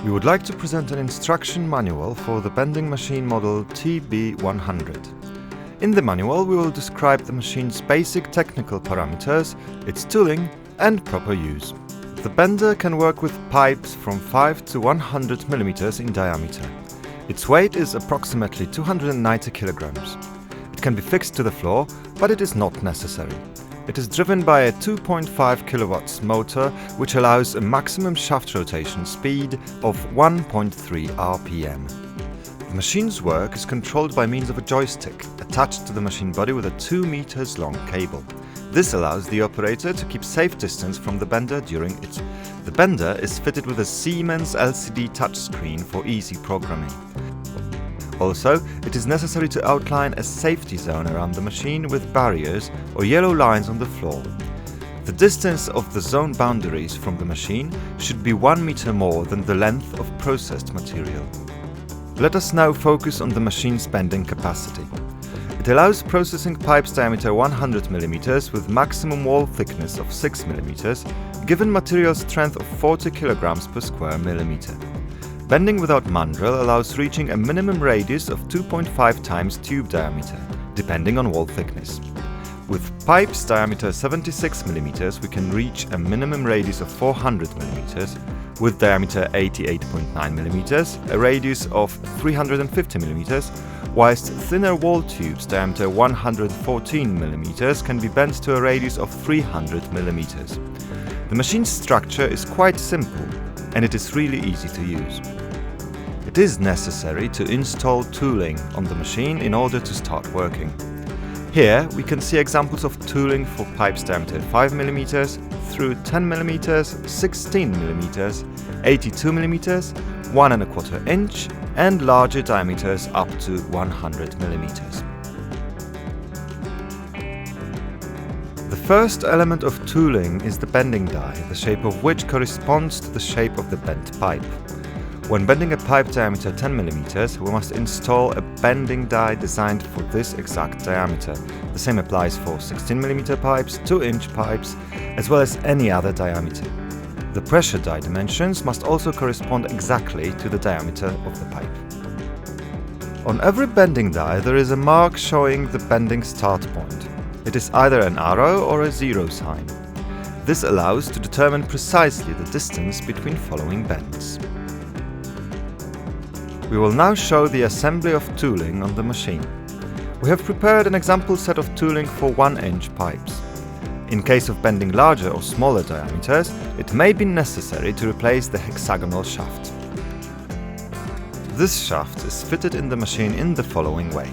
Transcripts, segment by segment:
We would like to present an instruction manual for the bending machine model TB100. In the manual we will describe the machine's basic technical parameters, its tooling and proper use. The bender can work with pipes from 5 to 100 mm in diameter. Its weight is approximately 290 kg. It can be fixed to the floor, but it is not necessary. It is driven by a 2.5 kW motor, which allows a maximum shaft rotation speed of 1.3 rpm. The machine's work is controlled by means of a joystick attached to the machine body with a 2 meters long cable. This allows the operator to keep safe distance from the bender during it. The bender is fitted with a Siemens LCD touchscreen for easy programming. Also, it is necessary to outline a safety zone around the machine with barriers or yellow lines on the floor. The distance of the zone boundaries from the machine should be 1 meter more than the length of processed material. Let us now focus on the machine's bending capacity. It allows processing pipes diameter 100 mm with maximum wall thickness of 6 mm, given material strength of 40 kg per square millimeter. Bending without mandrel allows reaching a minimum radius of 2.5 times tube diameter, depending on wall thickness. With pipes diameter 76 mm, we can reach a minimum radius of 400 mm, with diameter 88.9 mm, a radius of 350 mm, whilst thinner wall tubes diameter 114 mm can be bent to a radius of 300 mm. The machine's structure is quite simple, and it is really easy to use. It is necessary to install tooling on the machine in order to start working. Here we can see examples of tooling for pipes diameter 5 mm through 10 mm, 16 mm, 82 mm, 1¼ inch and larger diameters up to 100 mm. The first element of tooling is the bending die, the shape of which corresponds to the shape of the bent pipe. When bending a pipe diameter 10 mm, we must install a bending die designed for this exact diameter. The same applies for 16 mm pipes, 2-inch pipes, as well as any other diameter. The pressure die dimensions must also correspond exactly to the diameter of the pipe. On every bending die there is a mark showing the bending start point. It is either an arrow or a 0 sign. This allows to determine precisely the distance between following bends. We will now show the assembly of tooling on the machine. We have prepared an example set of tooling for 1-inch pipes. In case of bending larger or smaller diameters, it may be necessary to replace the hexagonal shaft. This shaft is fitted in the machine in the following way.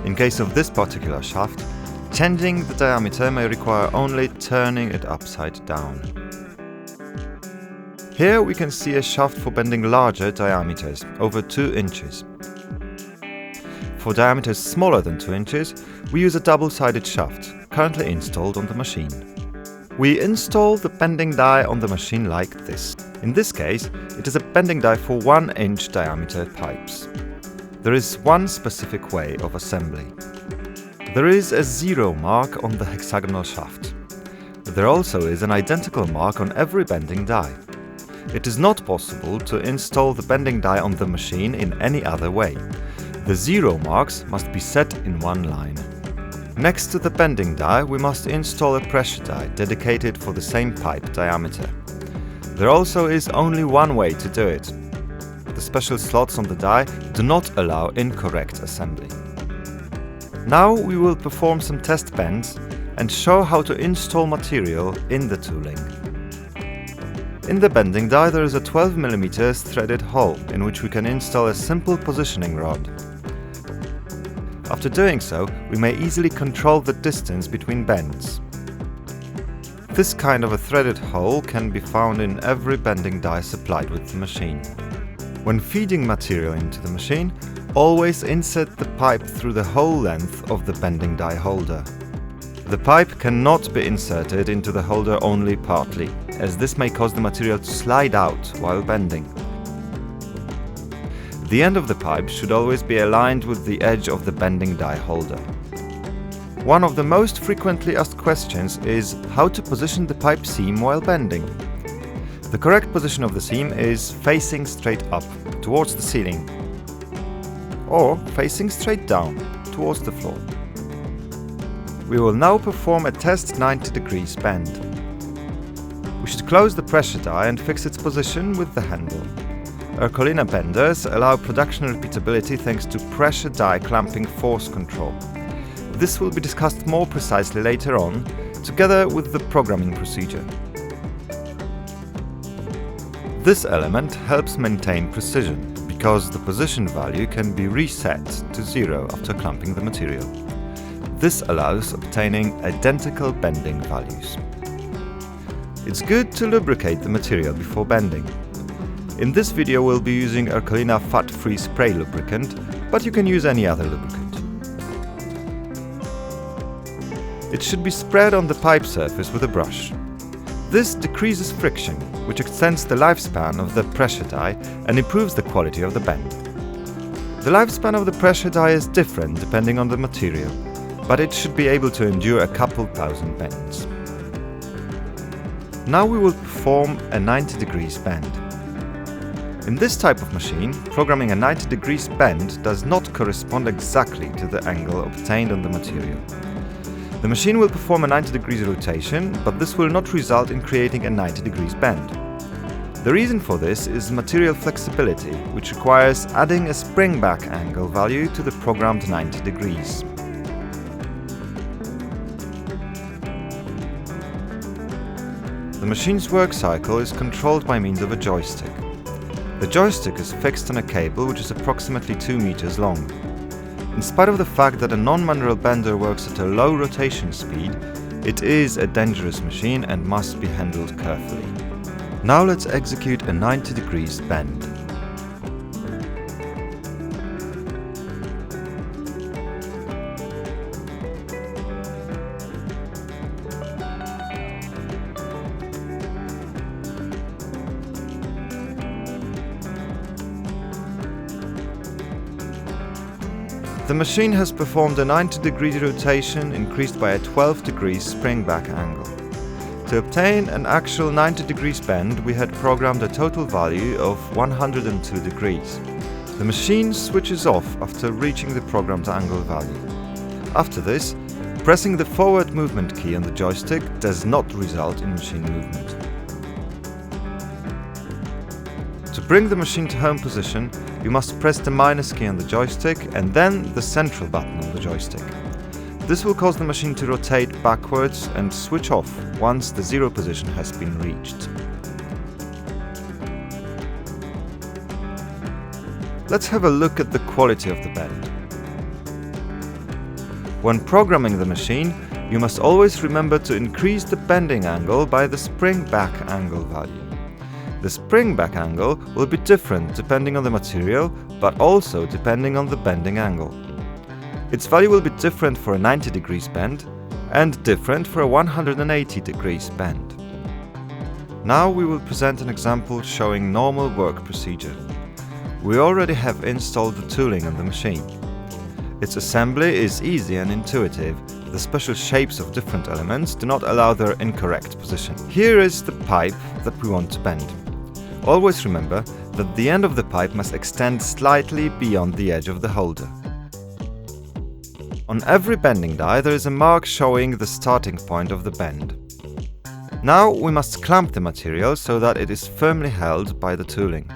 In case of this particular shaft, changing the diameter may require only turning it upside down. Here we can see a shaft for bending larger diameters, over 2 inches. For diameters smaller than 2 inches, we use a double-sided shaft, currently installed on the machine. We install the bending die on the machine like this. In this case, it is a bending die for 1-inch diameter pipes. There is one specific way of assembly. There is a 0 mark on the hexagonal shaft. There also is an identical mark on every bending die. It is not possible to install the bending die on the machine in any other way. The 0 marks must be set in one line. Next to the bending die, we must install a pressure die dedicated for the same pipe diameter. There also is only one way to do it. The special slots on the die do not allow incorrect assembly. Now we will perform some test bends and show how to install material in the tooling. In the bending die there is a 12 mm threaded hole in which we can install a simple positioning rod. After doing so, we may easily control the distance between bends. This kind of a threaded hole can be found in every bending die supplied with the machine. When feeding material into the machine, always insert the pipe through the whole length of the bending die holder. The pipe cannot be inserted into the holder only partly, as this may cause the material to slide out while bending. The end of the pipe should always be aligned with the edge of the bending die holder. One of the most frequently asked questions is how to position the pipe seam while bending. The correct position of the seam is facing straight up, towards the ceiling, or facing straight down, towards the floor. We will now perform a test 90 degrees bend. We should close the pressure die and fix its position with the handle. Ercolina benders allow production repeatability thanks to pressure die clamping force control. This will be discussed more precisely later on, together with the programming procedure. This element helps maintain precision, because the position value can be reset to 0 after clamping the material. This allows obtaining identical bending values. It's good to lubricate the material before bending. In this video we'll be using Ercolina fat-free spray lubricant, but you can use any other lubricant. It should be spread on the pipe surface with a brush. This decreases friction, which extends the lifespan of the pressure die and improves the quality of the bend. The lifespan of the pressure die is different depending on the material, but it should be able to endure a couple thousand bends. Now we will perform a 90 degrees bend. In this type of machine, programming a 90 degrees bend does not correspond exactly to the angle obtained on the material. The machine will perform a 90 degrees rotation, but this will not result in creating a 90 degrees bend. The reason for this is material flexibility, which requires adding a spring back angle value to the programmed 90 degrees. The machine's work cycle is controlled by means of a joystick. The joystick is fixed on a cable which is approximately 2 meters long. In spite of the fact that a non-mandrel bender works at a low rotation speed, it is a dangerous machine and must be handled carefully. Now let's execute a 90 degrees bend. The machine has performed a 90 degree rotation increased by a 12 degrees spring back angle. To obtain an actual 90 degrees bend, we had programmed a total value of 102 degrees. The machine switches off after reaching the programmed angle value. After this, pressing the forward movement key on the joystick does not result in machine movement. To bring the machine to home position, you must press the minus key on the joystick and then the central button on the joystick. This will cause the machine to rotate backwards and switch off once the 0 position has been reached. Let's have a look at the quality of the bend. When programming the machine, you must always remember to increase the bending angle by the spring back angle value. The spring back angle will be different depending on the material, but also depending on the bending angle. Its value will be different for a 90 degrees bend and different for a 180 degrees bend. Now we will present an example showing normal work procedure. We already have installed the tooling on the machine. Its assembly is easy and intuitive. The special shapes of different elements do not allow their incorrect position. Here is the pipe that we want to bend. Always remember that the end of the pipe must extend slightly beyond the edge of the holder. On every bending die there is a mark showing the starting point of the bend. Now we must clamp the material so that it is firmly held by the tooling.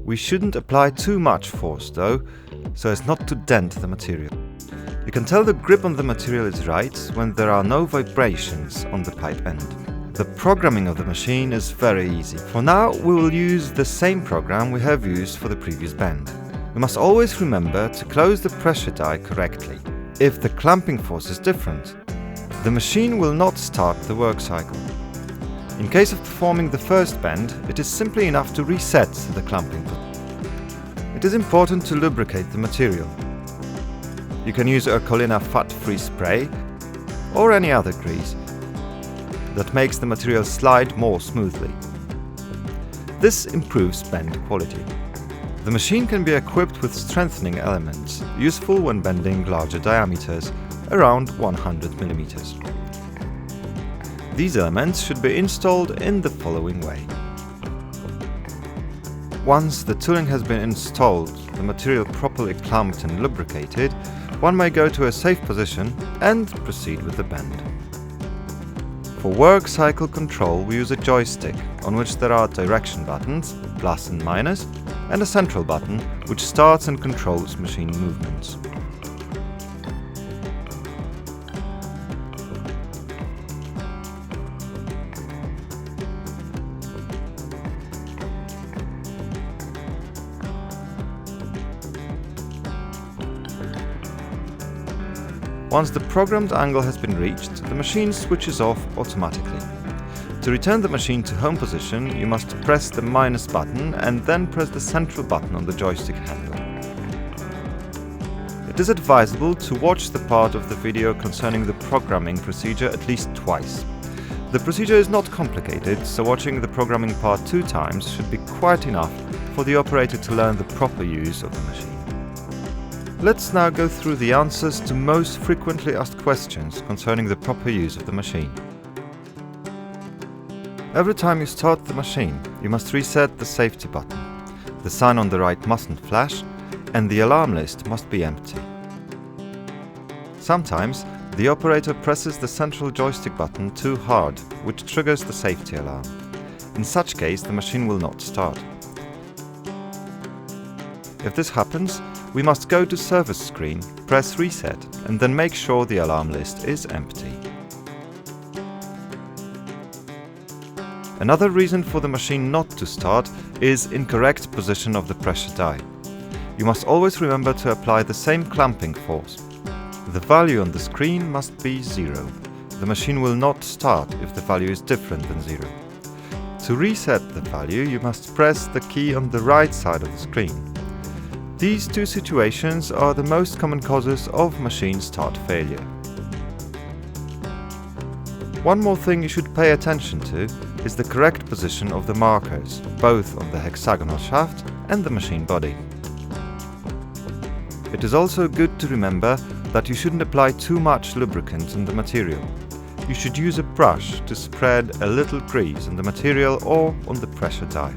We shouldn't apply too much force though, so as not to dent the material. You can tell the grip on the material is right when there are no vibrations on the pipe end. The programming of the machine is very easy. For now, we will use the same program we have used for the previous bend. We must always remember to close the pressure die correctly. If the clamping force is different, the machine will not start the work cycle. In case of performing the first bend, it is simply enough to reset the clamping position. It is important to lubricate the material. You can use Ercolina fat-free spray or any other grease that makes the material slide more smoothly. This improves bend quality. The machine can be equipped with strengthening elements, useful when bending larger diameters, around 100 mm. These elements should be installed in the following way. Once the tooling has been installed, the material properly clamped and lubricated, one may go to a safe position and proceed with the bend. For work cycle control, we use a joystick on which there are direction buttons, plus and minus, and a central button which starts and controls machine movements. Once the programmed angle has been reached, the machine switches off automatically. To return the machine to home position, you must press the minus button and then press the central button on the joystick handle. It is advisable to watch the part of the video concerning the programming procedure at least twice. The procedure is not complicated, so watching the programming part 2 times should be quite enough for the operator to learn the proper use of the machine. Let's now go through the answers to most frequently asked questions concerning the proper use of the machine. Every time you start the machine, you must reset the safety button. The sign on the right mustn't flash, and the alarm list must be empty. Sometimes, the operator presses the central joystick button too hard, which triggers the safety alarm. In such case, the machine will not start. If this happens, we must go to service screen, press reset, and then make sure the alarm list is empty. Another reason for the machine not to start is incorrect position of the pressure die. You must always remember to apply the same clamping force. The value on the screen must be 0. The machine will not start if the value is different than 0. To reset the value, you must press the key on the right side of the screen. These two situations are the most common causes of machine start failure. One more thing you should pay attention to is the correct position of the markers, both on the hexagonal shaft and the machine body. It is also good to remember that you shouldn't apply too much lubricant on the material. You should use a brush to spread a little grease on the material or on the pressure die.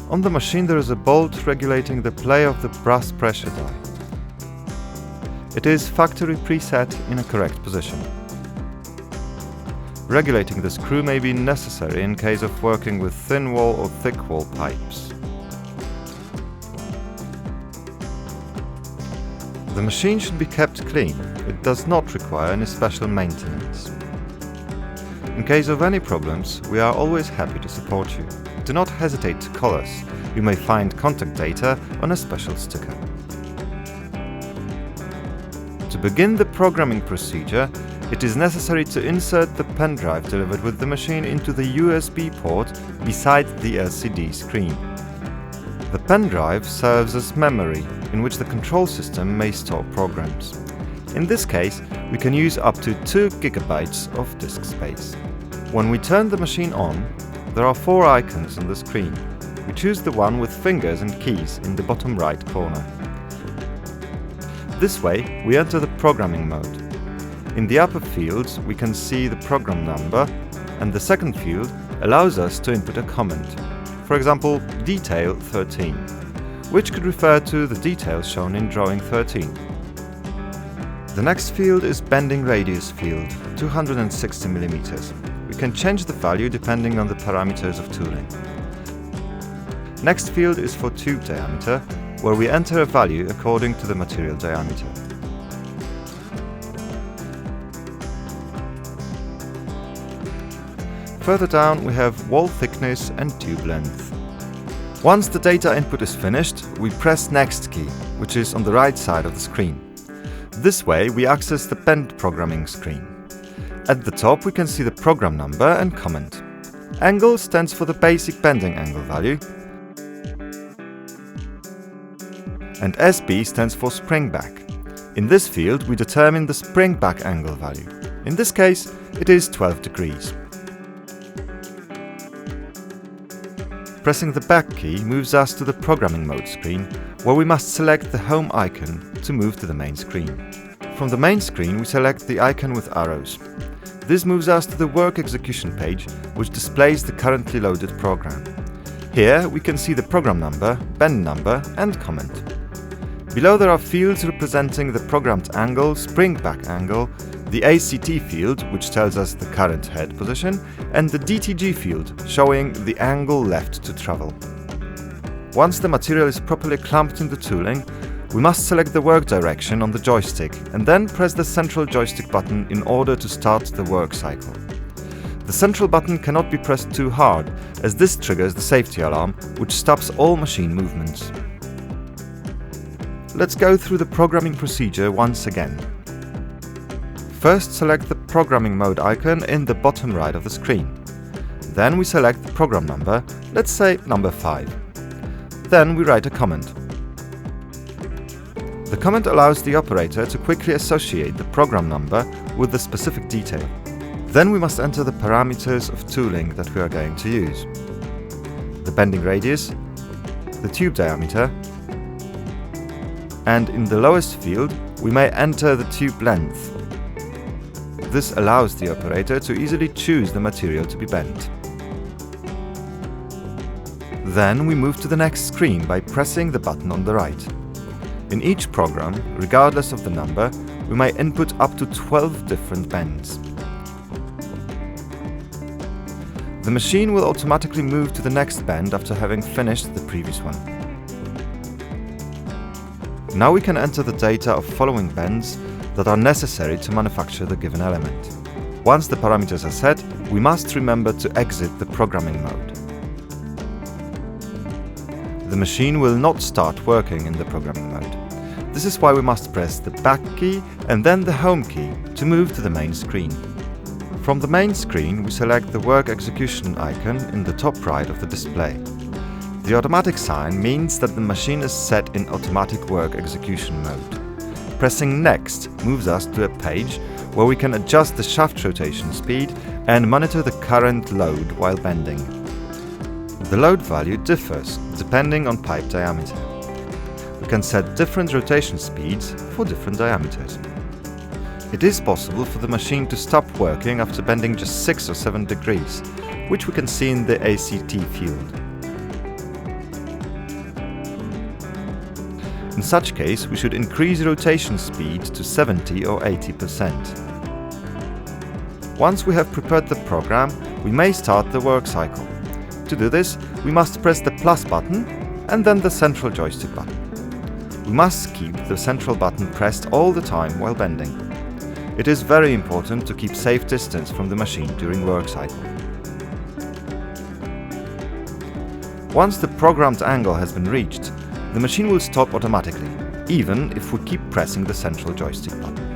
On the machine there is a bolt regulating the play of the brass pressure die. It is factory preset in a correct position. Regulating the screw may be necessary in case of working with thin wall or thick wall pipes. The machine should be kept clean. It does not require any special maintenance. In case of any problems, we are always happy to support you. Do not hesitate to call us. You may find contact data on a special sticker. To begin the programming procedure, it is necessary to insert the pen drive delivered with the machine into the USB port beside the LCD screen. The pen drive serves as memory in which the control system may store programs. In this case, we can use up to 2 GB of disk space. When we turn the machine on, there are 4 icons on the screen. We choose the one with fingers and keys in the bottom right corner. This way, we enter the programming mode. In the upper fields, we can see the program number, and the second field allows us to input a comment. For example, detail 13, which could refer to the details shown in drawing 13. The next field is bending radius field, 260 mm. We can change the value depending on the parameters of tooling. Next field is for tube diameter, where we enter a value according to the material diameter. Further down we have wall thickness and tube length. Once the data input is finished, we press Next key, which is on the right side of the screen. This way we access the bend programming screen. At the top we can see the program number and comment. Angle stands for the basic bending angle value, and SB stands for spring back. In this field we determine the spring back angle value. In this case it is 12 degrees. Pressing the back key moves us to the programming mode screen, where we must select the home icon to move to the main screen. From the main screen, we select the icon with arrows. This moves us to the work execution page, which displays the currently loaded program. Here we can see the program number, bend number and comment. Below there are fields representing the programmed angle, spring back angle, the ACT field, which tells us the current head position, and the DTG field, showing the angle left to travel. Once the material is properly clamped in the tooling, we must select the work direction on the joystick and then press the central joystick button in order to start the work cycle. The central button cannot be pressed too hard, as this triggers the safety alarm, which stops all machine movements. Let's go through the programming procedure once again. First, select the programming mode icon in the bottom right of the screen. Then we select the program number, let's say number 5. Then we write a comment. The comment allows the operator to quickly associate the program number with the specific detail. Then we must enter the parameters of tooling that we are going to use. The bending radius, the tube diameter, and in the lowest field we may enter the tube length. This allows the operator to easily choose the material to be bent. Then we move to the next screen by pressing the button on the right. In each program, regardless of the number, we may input up to 12 different bends. The machine will automatically move to the next bend after having finished the previous one. Now we can enter the data of following bends that are necessary to manufacture the given element. Once the parameters are set, we must remember to exit the programming mode. The machine will not start working in the programming mode. This is why we must press the back key and then the home key to move to the main screen. From the main screen, we select the work execution icon in the top right of the display. The automatic sign means that the machine is set in automatic work execution mode. Pressing Next moves us to a page where we can adjust the shaft rotation speed and monitor the current load while bending. The load value differs depending on pipe diameter. We can set different rotation speeds for different diameters. It is possible for the machine to stop working after bending just 6 or 7 degrees, which we can see in the ACT field. In such case, we should increase rotation speed to 70 or 80%. Once we have prepared the program, we may start the work cycle. To do this, we must press the plus button and then the central joystick button. We must keep the central button pressed all the time while bending. It is very important to keep safe distance from the machine during work cycle. Once the programmed angle has been reached, the machine will stop automatically, even if we keep pressing the central joystick button.